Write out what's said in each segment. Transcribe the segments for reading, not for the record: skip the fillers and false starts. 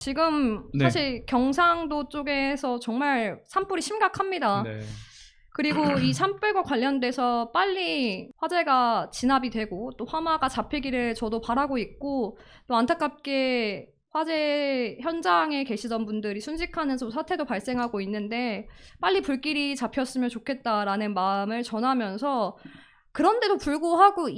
지금 네. 사실 경상도 쪽에서 정말 산불이 심각합니다. 네. 그리고 이 산불과 관련돼서 빨리 화재가 진압이 되고 또 화마가 잡히기를 저도 바라고 있고, 또 안타깝게 화재 현장에 계시던 분들이 순직하는 사태도 발생하고 있는데 빨리 불길이 잡혔으면 좋겠다라는 마음을 전하면서, 그런데도 불구하고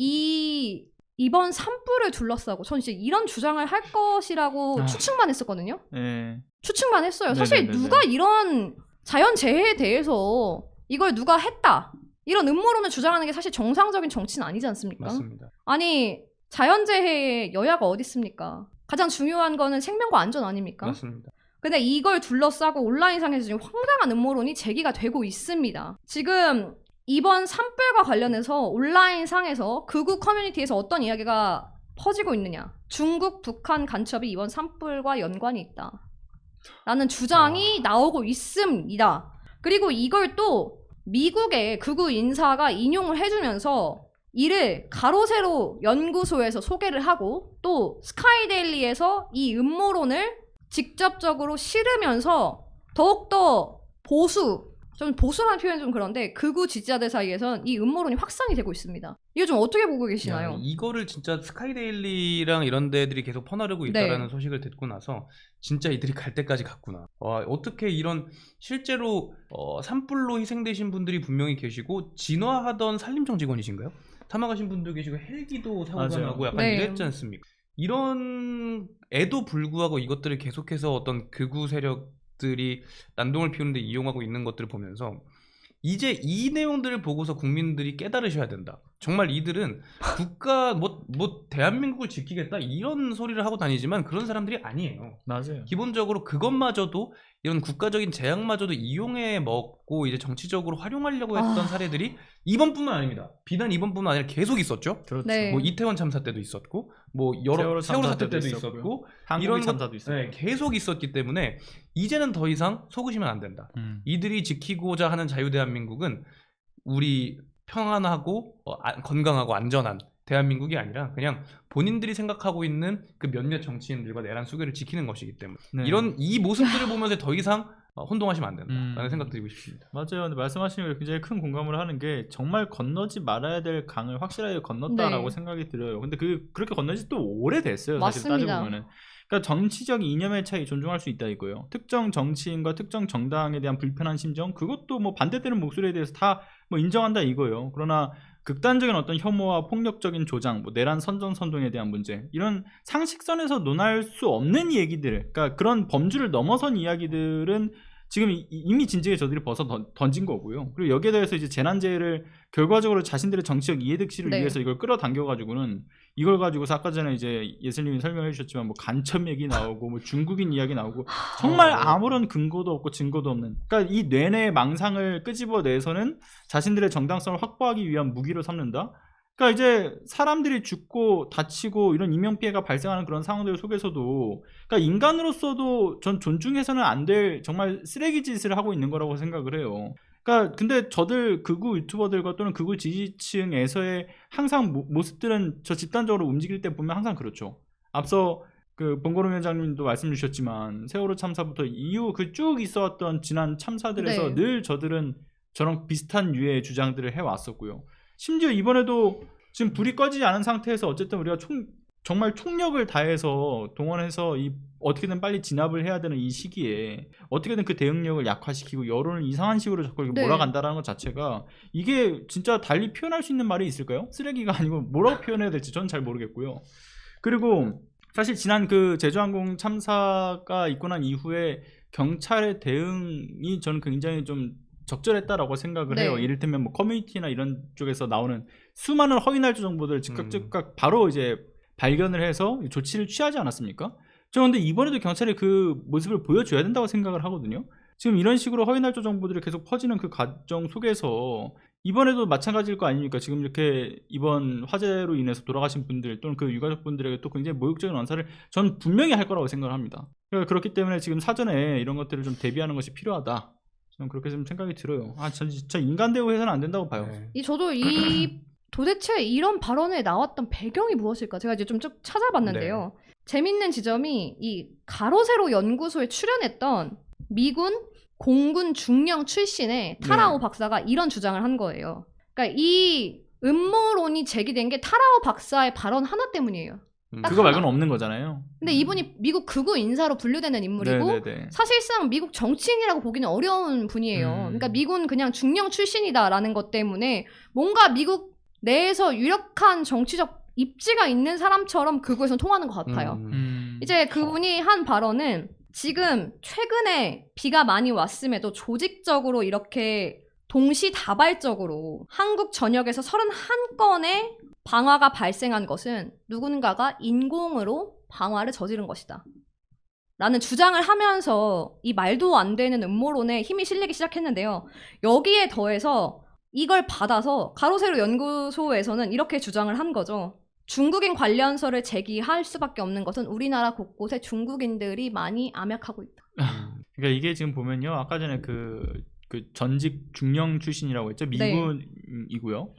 이번 산불을 둘러싸고 전 진짜 이런 주장을 할 것이라고 추측만 했었거든요. 네. 추측만 했어요. 사실 네네네네. 누가 이런 자연재해에 대해서 이걸 누가 했다, 이런 음모론을 주장하는 게 사실 정상적인 정치는 아니지 않습니까? 맞습니다. 아니, 자연재해에 여야가 어디 있습니까? 가장 중요한 거는 생명과 안전 아닙니까? 맞습니다. 근데 이걸 둘러싸고 온라인상에서 지금 황당한 음모론이 제기가 되고 있습니다. 지금 이번 산불과 관련해서 온라인상에서 극우 커뮤니티에서 어떤 이야기가 퍼지고 있느냐. 중국, 북한 간첩이 이번 산불과 연관이 있다 라는 주장이 나오고 있습니다. 그리고 이걸 또 미국의 극우 인사가 인용을 해주면서 이를 가로세로 연구소에서 소개를 하고, 또 스카이데일리에서 이 음모론을 직접적으로 실으면서 더욱더 좀 보수라는 표현이 좀 그런데 극우 지지자들 사이에선 이 음모론이 확산이 되고 있습니다. 이거 좀 어떻게 보고 계시나요? 야, 이거를 진짜 스카이데일리랑 이런 데들이 계속 퍼나르고 있다라는 소식을 듣고 나서 진짜 이들이 갈 때까지 갔구나. 어떻게 이런 실제로 산불로 희생되신 분들이 분명히 계시고, 진화하던 산림청 직원이신가요? 사망하신 분도 계시고 헬기도 사고가 맞아요. 나고 약간 네. 이랬지 않습니까? 이런 에도 불구하고 이것들을 계속해서 어떤 극우 세력들이 난동을 피우는데 이용하고 있는 것들을 보면서 이제 이 내용들을 보고서 국민들이 깨달으셔야 된다. 정말 이들은 국가 대한민국을 지키겠다 이런 소리를 하고 다니지만 그런 사람들이 아니에요. 맞아요. 기본적으로 그것마저도, 이런 국가적인 제약마저도 이용해 먹고 이제 정치적으로 활용하려고 했던 사례들이 이번뿐만 아닙니다. 비단 이번뿐만 아니라 계속 있었죠. 그렇죠. 네. 뭐 이태원 참사 때도 있었고, 뭐 여러 세월호 사태 때도 있었고, 한국의 이런 참사도 있었고. 네, 계속 있었기 때문에 이제는 더 이상 속으시면 안 된다. 이들이 지키고자 하는 자유대한민국은 우리 평안하고 건강하고 안전한 대한민국이 아니라 그냥 본인들이 생각하고 있는 그 몇몇 정치인들과 내란 수교를 지키는 것이기 때문에 네. 이 모습들을 보면서 더 이상 혼동하시면 안 된다라는 생각 드리고 싶습니다. 맞아요. 근데 말씀하시는 게 굉장히 큰 공감을 하는 게, 정말 건너지 말아야 될 강을 확실하게 건넜다라고 생각이 들어요. 근데 그렇게 건너지 또 오래됐어요. 사실 맞습니다. 따지고 보면은. 그러니까 정치적 이념의 차이 존중할 수 있다 이거예요. 특정 정치인과 특정 정당에 대한 불편한 심정, 그것도 뭐 반대되는 목소리에 대해서 다 뭐 인정한다 이거예요. 그러나 극단적인 어떤 혐오와 폭력적인 조장, 뭐 내란 선전선동에 대한 문제, 이런 상식선에서 논할 수 없는 얘기들, 그러니까 그런 범주를 넘어선 이야기들은 지금 이미 진즉에 저들이 벗어 던진 거고요. 그리고 여기에 대해서 이제 재난재해를 결과적으로 자신들의 정치적 이해득실을 위해서 이걸 끌어당겨가지고는, 이걸 가지고서 아까 전에 이제 예슬님이 설명해 주셨지만 뭐 간첩 얘기 나오고 뭐 중국인 이야기 나오고 정말 아무런 근거도 없고 증거도 없는, 그러니까 이 뇌내의 망상을 끄집어내서는 자신들의 정당성을 확보하기 위한 무기로 삼는다. 그러니까 이제 사람들이 죽고 다치고 이런 인명피해가 발생하는 그런 상황들 속에서도, 그러니까 인간으로서도 전 존중해서는 안 될 정말 쓰레기 짓을 하고 있는 거라고 생각을 해요. 그러니까 근데 저들 극우 유튜버들과 또는 극우 지지층에서의 항상 모습들은 저 집단적으로 움직일 때 보면 항상 그렇죠. 앞서 그 봉고름 위원장님도 말씀 주셨지만 세월호 참사부터 이후 그 쭉 있어왔던 지난 참사들에서 늘 저들은 저런 비슷한 유의 주장들을 해왔었고요. 심지어 이번에도 지금 불이 꺼지지 않은 상태에서 어쨌든 우리가 정말 총력을 다해서 동원해서 어떻게든 빨리 진압을 해야 되는 이 시기에 어떻게든 그 대응력을 약화시키고 여론을 이상한 식으로 자꾸 몰아간다는 것 자체가, 이게 진짜 달리 표현할 수 있는 말이 있을까요? 쓰레기가 아니고 뭐라고 표현해야 될지 전 잘 모르겠고요. 그리고 사실 지난 그 제주항공 참사가 있고 난 이후에 경찰의 대응이 저는 굉장히 좀 적절했다라고 생각을 해요. 이를테면 뭐 커뮤니티나 이런 쪽에서 나오는 수많은 허위날조 정보들을 즉각 바로 이제 발견을 해서 조치를 취하지 않았습니까? 저 근데 이번에도 경찰이 그 모습을 보여줘야 된다고 생각을 하거든요. 지금 이런 식으로 허위날조 정보들이 계속 퍼지는 그 과정 속에서 이번에도 마찬가지일 거 아닙니까? 지금 이렇게 이번 화재로 인해서 돌아가신 분들 또는 그 유가족분들에게 또 굉장히 모욕적인 언사를 전 분명히 할 거라고 생각을 합니다. 그렇기 때문에 지금 사전에 이런 것들을 좀 대비하는 것이 필요하다. 저는 그렇게 좀 생각이 들어요. 전 진짜 인간 대우해서는 안 된다고 봐요. 저도 도대체 이런 발언에 나왔던 배경이 무엇일까? 제가 이제 좀 쭉 찾아봤는데요. 재밌는 지점이 이 가로세로 연구소에 출연했던 미군 공군 중령 출신의 타라오 박사가 이런 주장을 한 거예요. 그러니까 이 음모론이 제기된 게 타라오 박사의 발언 하나 때문이에요. 딱 그거 하나. 말고는 없는 거잖아요. 근데 이분이 미국 극우 인사로 분류되는 인물이고 네네네. 사실상 미국 정치인이라고 보기는 어려운 분이에요. 그러니까 미군 그냥 중령 출신이다라는 것 때문에 뭔가 미국 내에서 유력한 정치적 입지가 있는 사람처럼 극우에서는 통하는 것 같아요. 이제 그분이 한 발언은 지금 최근에 비가 많이 왔음에도 조직적으로 이렇게 동시다발적으로 한국 전역에서 31건의 방화가 발생한 것은 누군가가 인공으로 방화를 저지른 것이다. 라는 주장을 하면서 이 말도 안 되는 음모론에 힘이 실리기 시작했는데요. 여기에 더해서 이걸 받아서 가로세로 연구소에서는 이렇게 주장을 한 거죠. 중국인 관련서를 제기할 수밖에 없는 것은 우리나라 곳곳에 중국인들이 많이 암약하고 있다. 그러니까 이게 지금 보면요, 아까 전에 그 전직 중령 출신이라고 했죠, 미군이고요.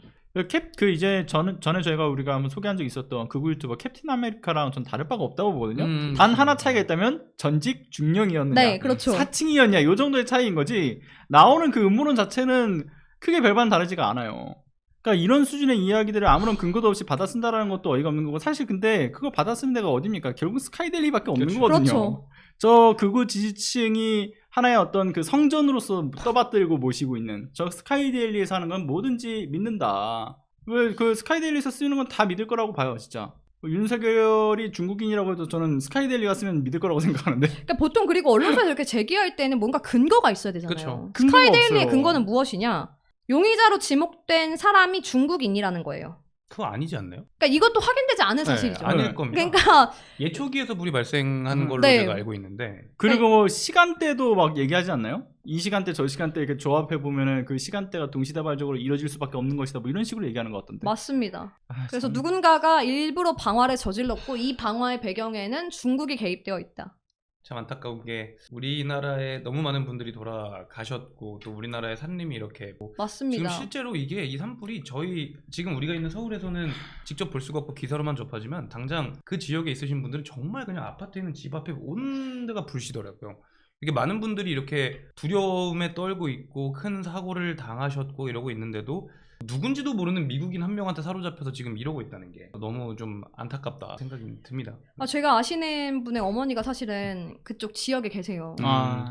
이제 전에 우리가 한번 소개한 적 있었던 극우 유튜버 캡틴 아메리카랑 전 다를 바가 없다고 보거든요. 단 하나 차이가 있다면 전직 중령이었느냐, 네, 그렇죠. 사칭이었냐, 요 정도의 차이인 거지. 나오는 그 음모론 자체는 크게 별반 다르지가 않아요. 그러니까 이런 수준의 이야기들을 아무런 근거도 없이 받아 쓴다라는 것도 어이가 없는 거고, 사실 근데 그걸 받아 쓰는 데가 어딥니까? 결국 스카이데일리밖에 없는 그렇죠. 거거든요. 그렇죠. 저 극우 지지층이 하나의 어떤 그 성전으로서 떠받들고 모시고 있는 저 스카이데일리에서 하는 건 뭐든지 믿는다. 왜 그 스카이데일리에서 쓰는 건 다 믿을 거라고 봐요, 진짜. 윤석열이 중국인이라고 해도 저는 스카이데일리가 쓰면 믿을 거라고 생각하는데. 그러니까 보통 그리고 언론사에서 이렇게 제기할 때는 뭔가 근거가 있어야 되잖아요. 그쵸. 근거가 스카이데일리의 없어요. 근거는 무엇이냐? 용의자로 지목된 사람이 중국인이라는 거예요. 그거 아니지 않나요? 그러니까 이것도 확인되지 않은 사실이죠. 아닐 겁니다. 그러니까 예초기에서 불이 발생한 걸로 네. 제가 알고 있는데. 그리고 뭐 시간대도 막 얘기하지 않나요? 이 시간대 저 시간대 이렇게 조합해 보면은 그 시간대가 동시다발적으로 이뤄질 수밖에 없는 것이다, 뭐 이런 식으로 얘기하는 것 같던데. 맞습니다. 그래서 참. 누군가가 일부러 방화를 저질렀고 이 방화의 배경에는 중국이 개입되어 있다. 참 안타까운 게 우리나라에 너무 많은 분들이 돌아가셨고 또 우리나라의 산림이 이렇게 맞습니다. 지금 실제로 이게 이 산불이 저희 지금 우리가 있는 서울에서는 직접 볼 수가 없고 기사로만 접하지만 당장 그 지역에 있으신 분들은 정말 그냥 아파트에 있는 집 앞에 온 데가 불씨더라고요. 이게 많은 분들이 이렇게 두려움에 떨고 있고 큰 사고를 당하셨고 이러고 있는데도 누군지도 모르는 미국인 한 명한테 사로잡혀서 지금 이러고 있다는 게 너무 좀 안타깝다 생각이 듭니다. 제가 아시는 분의 어머니가 사실은 그쪽 지역에 계세요.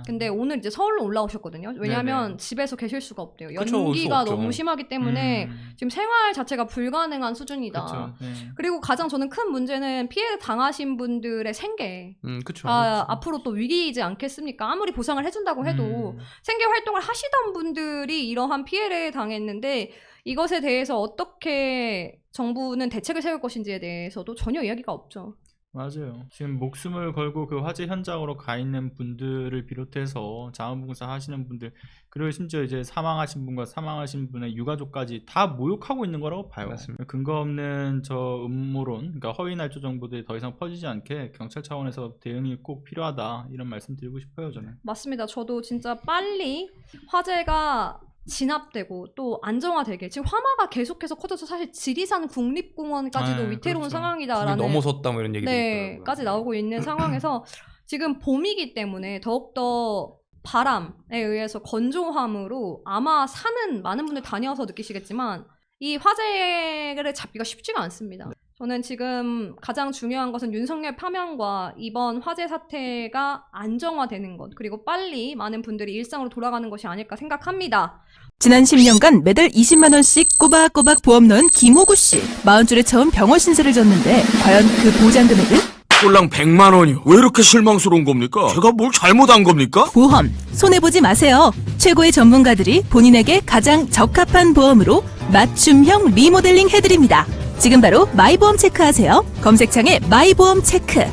근데 오늘 이제 서울로 올라오셨거든요. 왜냐하면 네네. 집에서 계실 수가 없대요. 그쵸, 올 연기가 수가 없죠. 너무 심하기 때문에 지금 생활 자체가 불가능한 수준이다. 그렇죠. 네. 그리고 가장 저는 큰 문제는 피해 당하신 분들의 생계. 그쵸. 앞으로 또 위기이지 않겠습니까? 아무리 보상을 해준다고 해도 생계 활동을 하시던 분들이 이러한 피해를 당했는데 이것에 대해서 어떻게 정부는 대책을 세울 것인지에 대해서도 전혀 이야기가 없죠. 맞아요. 지금 목숨을 걸고 그 화재 현장으로 가 있는 분들을 비롯해서 자원봉사 하시는 분들, 그리고 심지어 이제 사망하신 분과 사망하신 분의 유가족까지 다 모욕하고 있는 거라고 봐요. 맞습니다. 근거 없는 저 음모론, 그러니까 허위 날조 정보들이 더 이상 퍼지지 않게 경찰 차원에서 대응이 꼭 필요하다, 이런 말씀 드리고 싶어요, 저는. 맞습니다. 저도 진짜 빨리 화재가 진압되고 또 안정화되게, 지금 화마가 계속해서 커져서 사실 지리산 국립공원까지도 위태로운 그렇죠. 상황이다라는 넘어섰다 뭐 이런 얘기도 있더라고요. 까지 나오고 있는 상황에서 지금 봄이기 때문에 더욱더 바람에 의해서 건조함으로 아마 산은 많은 분들 다녀와서 느끼시겠지만 이 화재를 잡기가 쉽지가 않습니다. 저는 지금 가장 중요한 것은 윤석열 파면과 이번 화재 사태가 안정화되는 것, 그리고 빨리 많은 분들이 일상으로 돌아가는 것이 아닐까 생각합니다. 지난 10년간 매달 20만 원씩 꼬박꼬박 보험 넣은 김호구 씨. 40줄에 처음 병원 신세를 졌는데 과연 그 보장 금액은? 꼴랑 100만 원이요. 왜 이렇게 실망스러운 겁니까? 제가 뭘 잘못한 겁니까? 보험 손해보지 마세요. 최고의 전문가들이 본인에게 가장 적합한 보험으로 맞춤형 리모델링 해드립니다. 지금 바로 마이보험 체크하세요. 검색창에 마이보험 체크.